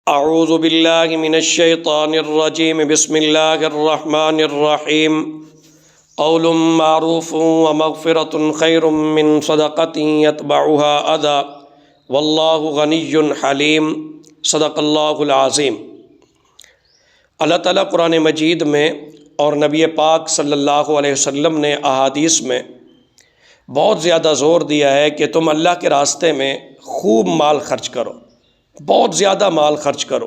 اعوذ باللہ من الشیطان الرجیم بسم اللہ الرحمن الرحیم قول معروف ومغفرۃ خیر من صدقۃ یتبعها اذی واللہ غنی حلیم صدق اللہ العظیم۔ اللہ تعالیٰ قرآن مجید میں اور نبی پاک صلی اللہ علیہ وسلم نے احادیث میں بہت زیادہ زور دیا ہے کہ تم اللہ کے راستے میں خوب مال خرچ کرو، بہت زیادہ مال خرچ کرو۔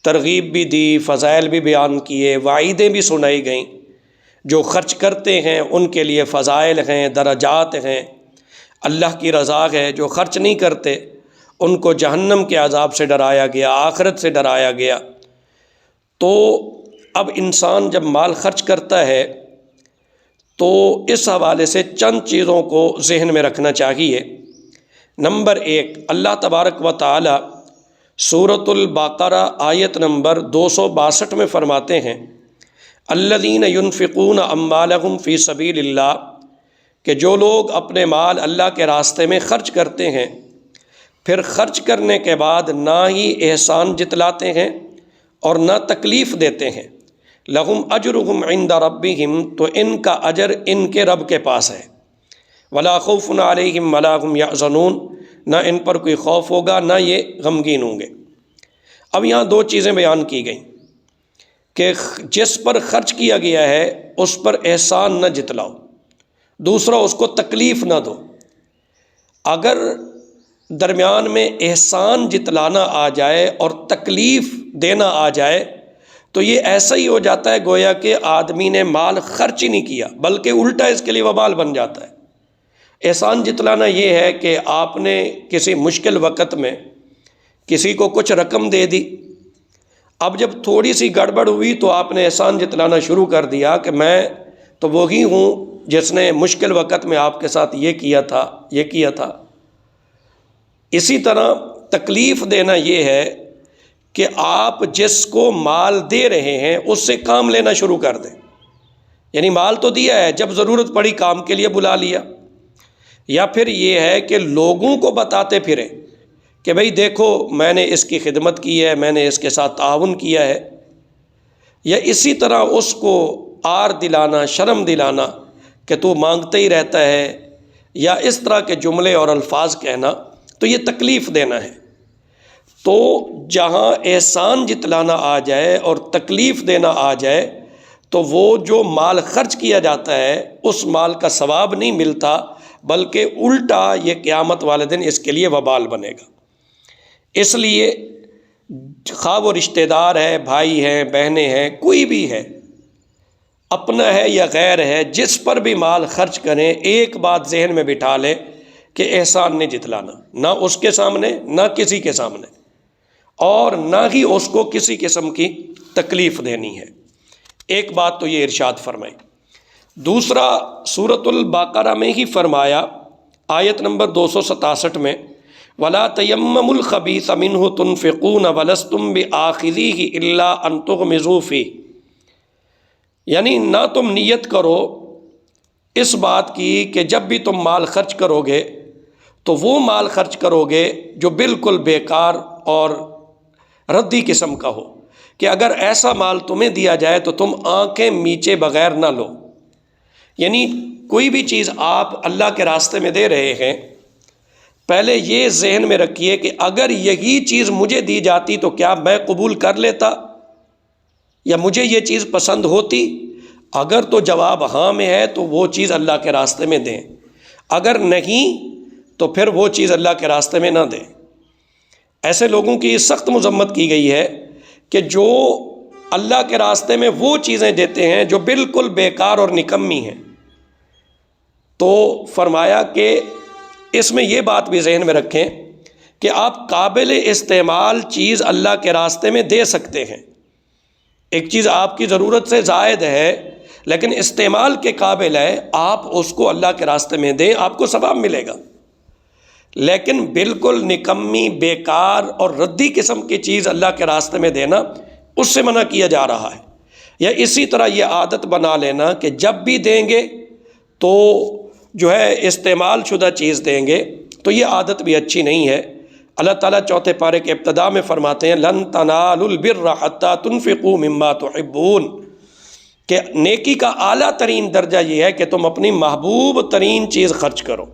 ترغیب بھی دی، فضائل بھی بیان کیے، وعیدیں بھی سنائی گئیں۔ جو خرچ کرتے ہیں ان کے لیے فضائل ہیں، درجات ہیں، اللہ کی رضا ہے۔ جو خرچ نہیں کرتے ان کو جہنم کے عذاب سے ڈرایا گیا، آخرت سے ڈرایا گیا۔ تو اب انسان جب مال خرچ کرتا ہے تو اس حوالے سے چند چیزوں کو ذہن میں رکھنا چاہیے۔ نمبر 1، اللہ تبارک و تعالی سورۃ البقرہ آیت نمبر 262 میں فرماتے ہیں الذین ینفقون اموالہم فی سبیل اللہ، کہ جو لوگ اپنے مال اللہ کے راستے میں خرچ کرتے ہیں، پھر خرچ کرنے کے بعد نہ ہی احسان جتلاتے ہیں اور نہ تکلیف دیتے ہیں، لہم اجرہم عند ربہم، تو ان کا اجر ان کے رب کے پاس ہے، ولا خوف علیہم ولا هم یحزنون، نہ ان پر کوئی خوف ہوگا نہ یہ غمگین ہوں گے۔ اب یہاں دو چیزیں بیان کی گئیں کہ جس پر خرچ کیا گیا ہے اس پر احسان نہ جتلاؤ، دوسرا اس کو تکلیف نہ دو۔ اگر درمیان میں احسان جتلانا آ جائے اور تکلیف دینا آ جائے تو یہ ایسا ہی ہو جاتا ہے گویا کہ آدمی نے مال خرچ ہی نہیں کیا، بلکہ الٹا اس کے لیے وبال بن جاتا ہے۔ احسان جتلانا یہ ہے کہ آپ نے کسی مشکل وقت میں کسی کو کچھ رقم دے دی، اب جب تھوڑی سی گڑبڑ ہوئی تو آپ نے احسان جتلانا شروع کر دیا کہ میں تو وہی ہوں جس نے مشکل وقت میں آپ کے ساتھ یہ کیا تھا، یہ کیا تھا۔ اسی طرح تکلیف دینا یہ ہے کہ آپ جس کو مال دے رہے ہیں اس سے کام لینا شروع کر دیں۔ یعنی مال تو دیا ہے، جب ضرورت پڑی کام کے لیے بلا لیا، یا پھر یہ ہے کہ لوگوں کو بتاتے پھریں کہ بھئی دیکھو میں نے اس کی خدمت کی ہے، میں نے اس کے ساتھ تعاون کیا ہے، یا اسی طرح اس کو آر دلانا، شرم دلانا کہ تو مانگتے ہی رہتا ہے، یا اس طرح کے جملے اور الفاظ کہنا، تو یہ تکلیف دینا ہے۔ تو جہاں احسان جتلانا آ جائے اور تکلیف دینا آ جائے تو وہ جو مال خرچ کیا جاتا ہے اس مال کا ثواب نہیں ملتا، بلکہ الٹا یہ قیامت والے دن اس کے لیے وبال بنے گا۔ اس لیے خواہ وہ رشتہ دار ہے، بھائی ہیں، بہنیں ہیں، کوئی بھی ہے، اپنا ہے یا غیر ہے، جس پر بھی مال خرچ کریں ایک بات ذہن میں بٹھا لیں کہ احسان نہیں جتلانا، نہ اس کے سامنے نہ کسی کے سامنے، اور نہ ہی اس کو کسی قسم کی تکلیف دینی ہے۔ ایک بات تو یہ ارشاد فرمائی۔ دوسرا سورۃ البقرہ میں ہی فرمایا آیت نمبر 267 میں وَلَا تَيَمَّمُوا الْخَبِيثَ مِنْهُ تُنْفِقُونَ وَلَسْتُمْ بِآخِذِيهِ إِلَّا أَن تُغْمِضُوا فِيهِ، یعنی نہ تم نیت کرو اس بات کی کہ جب بھی تم مال خرچ کرو گے تو وہ مال خرچ کرو گے جو بالکل بیکار اور ردی قسم کا ہو، کہ اگر ایسا مال تمہیں دیا جائے تو تم آنکھیں میچے بغیر نہ لو۔ یعنی کوئی بھی چیز آپ اللہ کے راستے میں دے رہے ہیں، پہلے یہ ذہن میں رکھیے کہ اگر یہی چیز مجھے دی جاتی تو کیا میں قبول کر لیتا یا مجھے یہ چیز پسند ہوتی؟ اگر تو جواب ہاں میں ہے تو وہ چیز اللہ کے راستے میں دیں، اگر نہیں تو پھر وہ چیز اللہ کے راستے میں نہ دیں۔ ایسے لوگوں کی سخت مذمت کی گئی ہے کہ جو اللہ کے راستے میں وہ چیزیں دیتے ہیں جو بالکل بیکار اور نکمی ہیں۔ تو فرمایا کہ اس میں یہ بات بھی ذہن میں رکھیں کہ آپ قابل استعمال چیز اللہ کے راستے میں دے سکتے ہیں۔ ایک چیز آپ کی ضرورت سے زائد ہے لیکن استعمال کے قابل ہے، آپ اس کو اللہ کے راستے میں دیں، آپ کو ثواب ملے گا۔ لیکن بالکل نکمی، بیکار اور ردی قسم کی چیز اللہ کے راستے میں دینا، اس سے منع کیا جا رہا ہے۔ یا اسی طرح یہ عادت بنا لینا کہ جب بھی دیں گے تو جو ہے استعمال شدہ چیز دیں گے، تو یہ عادت بھی اچھی نہیں ہے۔ اللہ تعالیٰ چوتھے پارے کے ابتدا میں فرماتے ہیں لن تنالوا البر حتی تنفقوا مما تحبون، کہ نیکی کا اعلیٰ ترین درجہ یہ ہے کہ تم اپنی محبوب ترین چیز خرچ کرو۔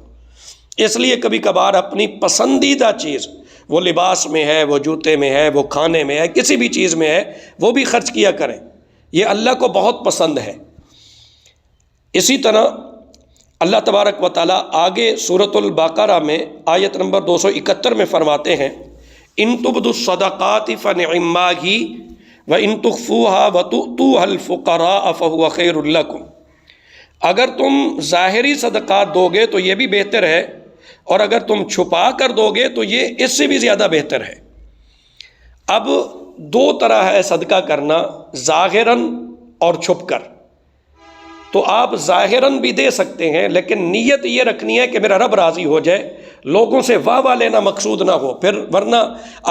اس لیے کبھی کبھار اپنی پسندیدہ چیز، وہ لباس میں ہے، وہ جوتے میں ہے، وہ کھانے میں ہے، کسی بھی چیز میں ہے، وہ بھی خرچ کیا کریں، یہ اللہ کو بہت پسند ہے۔ اسی طرح اللہ تبارک و تعالیٰ آگے سورۃ البقرہ میں آیت نمبر 271 میں فرماتے ہیں ان تبدوا الصدقات فنعما ہی وان تخفوها وتؤتوها الفقراء فهو خیر لکم، اگر تم ظاہری صدقات دو گے تو یہ بھی بہتر ہے، اور اگر تم چھپا کر دو گے تو یہ اس سے بھی زیادہ بہتر ہے۔ اب دو طرح ہے صدقہ کرنا، ظاہراً اور چھپ کر۔ تو آپ ظاہراً بھی دے سکتے ہیں، لیکن نیت یہ رکھنی ہے کہ میرا رب راضی ہو جائے، لوگوں سے واہ واہ لینا مقصود نہ ہو۔ پھر ورنہ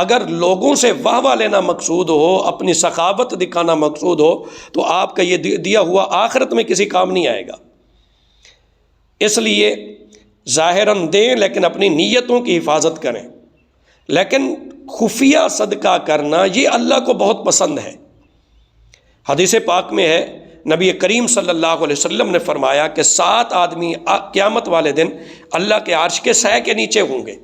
اگر لوگوں سے واہ واہ لینا مقصود ہو، اپنی سخاوت دکھانا مقصود ہو، تو آپ کا یہ دیا ہوا آخرت میں کسی کام نہیں آئے گا۔ اس لیے ظاہراً دیں لیکن اپنی نیتوں کی حفاظت کریں۔ لیکن خفیہ صدقہ کرنا یہ اللہ کو بہت پسند ہے۔ حدیث پاک میں ہے نبی کریم صلی اللہ علیہ وسلم نے فرمایا کہ 7 آدمی قیامت والے دن اللہ کے عرش کے سائے کے نیچے ہوں گے۔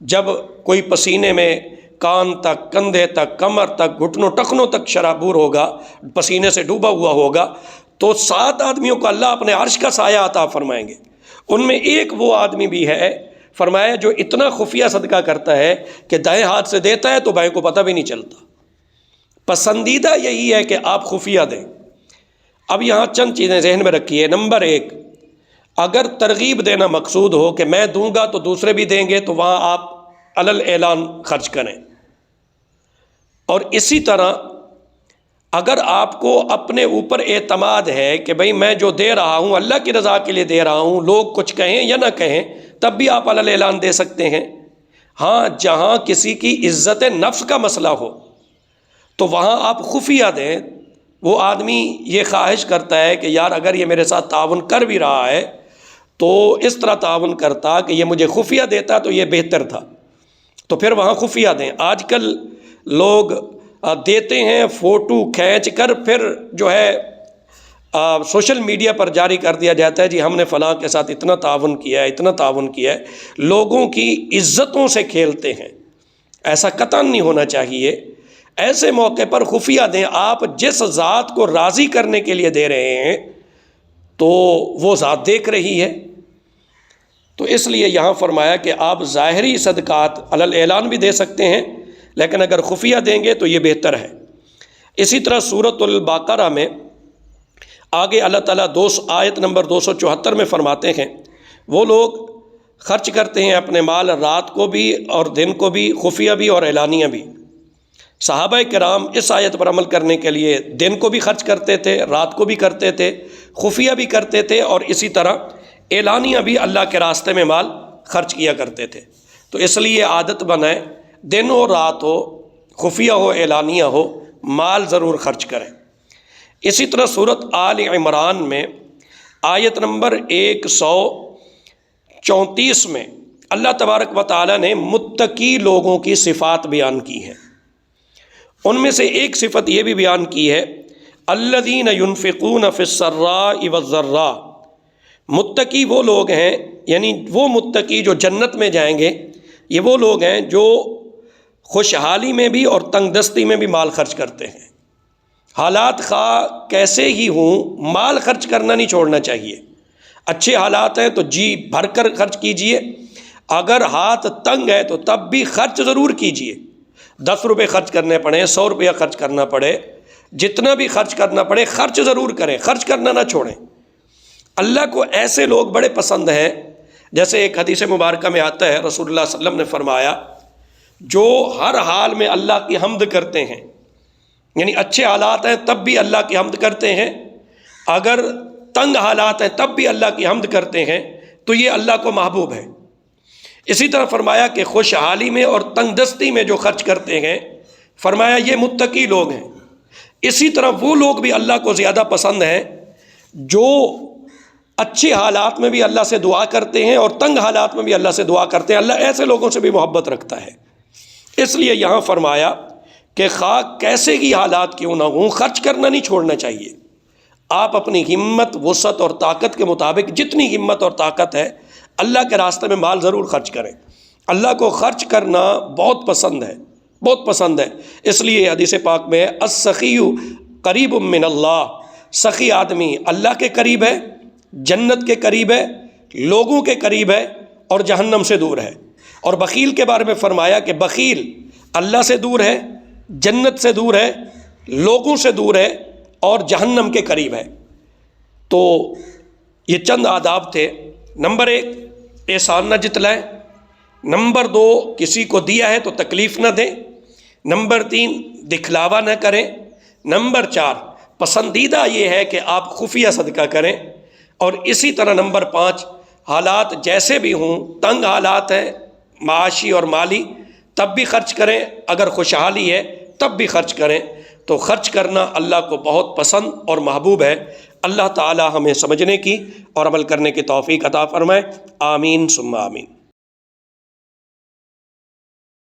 جب کوئی پسینے میں کان تک، کندھے تک، کمر تک، گھٹنوں ٹخنوں تک شرابور ہوگا، پسینے سے ڈوبا ہوا ہوگا، تو 7 آدمیوں کو اللہ اپنے عرش کا سایہ عطا فرمائیں گے۔ ان میں ایک وہ آدمی بھی ہے، فرمایا، جو اتنا خفیہ صدقہ کرتا ہے کہ دائیں ہاتھ سے دیتا ہے تو بائیں کو پتہ بھی نہیں چلتا۔ پسندیدہ یہی ہے کہ آپ خفیہ دیں۔ اب یہاں چند چیزیں ذہن میں رکھیے۔ نمبر 1، اگر ترغیب دینا مقصود ہو کہ میں دوں گا تو دوسرے بھی دیں گے، تو وہاں آپ علل اعلان خرچ کریں۔ اور اسی طرح اگر آپ کو اپنے اوپر اعتماد ہے کہ بھئی میں جو دے رہا ہوں اللہ کی رضا کے لیے دے رہا ہوں، لوگ کچھ کہیں یا نہ کہیں، تب بھی آپ علل اعلان دے سکتے ہیں۔ ہاں، جہاں کسی کی عزت نفس کا مسئلہ ہو تو وہاں آپ خفیہ دیں۔ وہ آدمی یہ خواہش کرتا ہے کہ یار اگر یہ میرے ساتھ تعاون کر بھی رہا ہے تو اس طرح تعاون کرتا کہ یہ مجھے خفیہ دیتا تو یہ بہتر تھا، تو پھر وہاں خفیہ دیں۔ آج کل لوگ دیتے ہیں، فوٹو کھینچ کر پھر جو ہے سوشل میڈیا پر جاری کر دیا جاتا ہے، جی ہم نے فلاں کے ساتھ اتنا تعاون کیا ہے، اتنا تعاون کیا ہے۔ لوگوں کی عزتوں سے کھیلتے ہیں، ایسا قطعاً نہیں ہونا چاہیے۔ ایسے موقع پر خفیہ دیں۔ آپ جس ذات کو راضی کرنے کے لیے دے رہے ہیں تو وہ ذات دیکھ رہی ہے، تو اس لیے یہاں فرمایا کہ آپ ظاہری صدقات علل اعلان بھی دے سکتے ہیں، لیکن اگر خفیہ دیں گے تو یہ بہتر ہے۔ اسی طرح سورۃ البقرہ میں آگے اللہ تعالیٰ آیت نمبر 274 میں فرماتے ہیں وہ لوگ خرچ کرتے ہیں اپنے مال رات کو بھی اور دن کو بھی، خفیہ بھی اور اعلانیہ بھی۔ صحابہ کرام اس آیت پر عمل کرنے کے لیے دن کو بھی خرچ کرتے تھے، رات کو بھی کرتے تھے، خفیہ بھی کرتے تھے، اور اسی طرح اعلانیہ بھی اللہ کے راستے میں مال خرچ کیا کرتے تھے۔ تو اس لیے عادت بنائیں، دن ہو رات ہو، خفیہ ہو اعلانیہ ہو، مال ضرور خرچ کریں۔ اسی طرح سورۃ آل عمران میں آیت نمبر 134 میں اللہ تبارک و تعالیٰ نے متقی لوگوں کی صفات بیان کی ہیں۔ ان میں سے ایک صفت یہ بھی بیان کی ہے الذین ینفقون فی السراء والضراء، متقی وہ لوگ ہیں، یعنی وہ متقی جو جنت میں جائیں گے، یہ وہ لوگ ہیں جو خوشحالی میں بھی اور تنگ دستی میں بھی مال خرچ کرتے ہیں۔ حالات خواہ کیسے ہی ہوں، مال خرچ کرنا نہیں چھوڑنا چاہیے۔ اچھے حالات ہیں تو جی بھر کر خرچ کیجئے، اگر ہاتھ تنگ ہے تو تب بھی خرچ ضرور کیجئے۔ 10 روپے خرچ کرنے پڑے، 100 روپیہ خرچ کرنا پڑے، جتنا بھی خرچ کرنا پڑے خرچ ضرور کریں، خرچ کرنا نہ چھوڑیں۔ اللہ کو ایسے لوگ بڑے پسند ہیں، جیسے ایک حدیث مبارکہ میں آتا ہے رسول اللہ صلی اللہ علیہ وسلم نے فرمایا جو ہر حال میں اللہ کی حمد کرتے ہیں، یعنی اچھے حالات ہیں تب بھی اللہ کی حمد کرتے ہیں، اگر تنگ حالات ہیں تب بھی اللہ کی حمد کرتے ہیں، تو یہ اللہ کو محبوب ہے۔ اسی طرح فرمایا کہ خوشحالی میں اور تنگ دستی میں جو خرچ کرتے ہیں، فرمایا یہ متقی لوگ ہیں۔ اسی طرح وہ لوگ بھی اللہ کو زیادہ پسند ہیں جو اچھے حالات میں بھی اللہ سے دعا کرتے ہیں اور تنگ حالات میں بھی اللہ سے دعا کرتے ہیں۔ اللہ ایسے لوگوں سے بھی محبت رکھتا ہے۔ اس لیے یہاں فرمایا کہ خواہ کیسے ہی حالات کیوں نہ ہوں، خرچ کرنا نہیں چھوڑنا چاہیے۔ آپ اپنی ہمت، وسعت اور طاقت کے مطابق جتنی ہمت اور طاقت ہے اللہ کے راستے میں مال ضرور خرچ کریں۔ اللہ کو خرچ کرنا بہت پسند ہے، بہت پسند ہے۔ اس لیے حدیث پاک میں ہے السخی قریب من اللہ، سخی آدمی اللہ کے قریب ہے، جنت کے قریب ہے، لوگوں کے قریب ہے اور جہنم سے دور ہے۔ اور بخیل کے بارے میں فرمایا کہ بخیل اللہ سے دور ہے، جنت سے دور ہے، لوگوں سے دور ہے اور جہنم کے قریب ہے۔ تو یہ چند آداب تھے۔ نمبر 1، احسان نہ جتلائیں۔ نمبر 2، کسی کو دیا ہے تو تکلیف نہ دیں۔ نمبر 3، دکھلاوا نہ کریں۔ نمبر 4، پسندیدہ یہ ہے کہ آپ خفیہ صدقہ کریں۔ اور اسی طرح نمبر 5، حالات جیسے بھی ہوں، تنگ حالات ہیں معاشی اور مالی، تب بھی خرچ کریں، اگر خوشحالی ہے تب بھی خرچ کریں۔ تو خرچ کرنا اللہ کو بہت پسند اور محبوب ہے۔ اللہ تعالی ہمیں سمجھنے کی اور عمل کرنے کی توفیق عطا فرمائے۔ آمین ثم آمین۔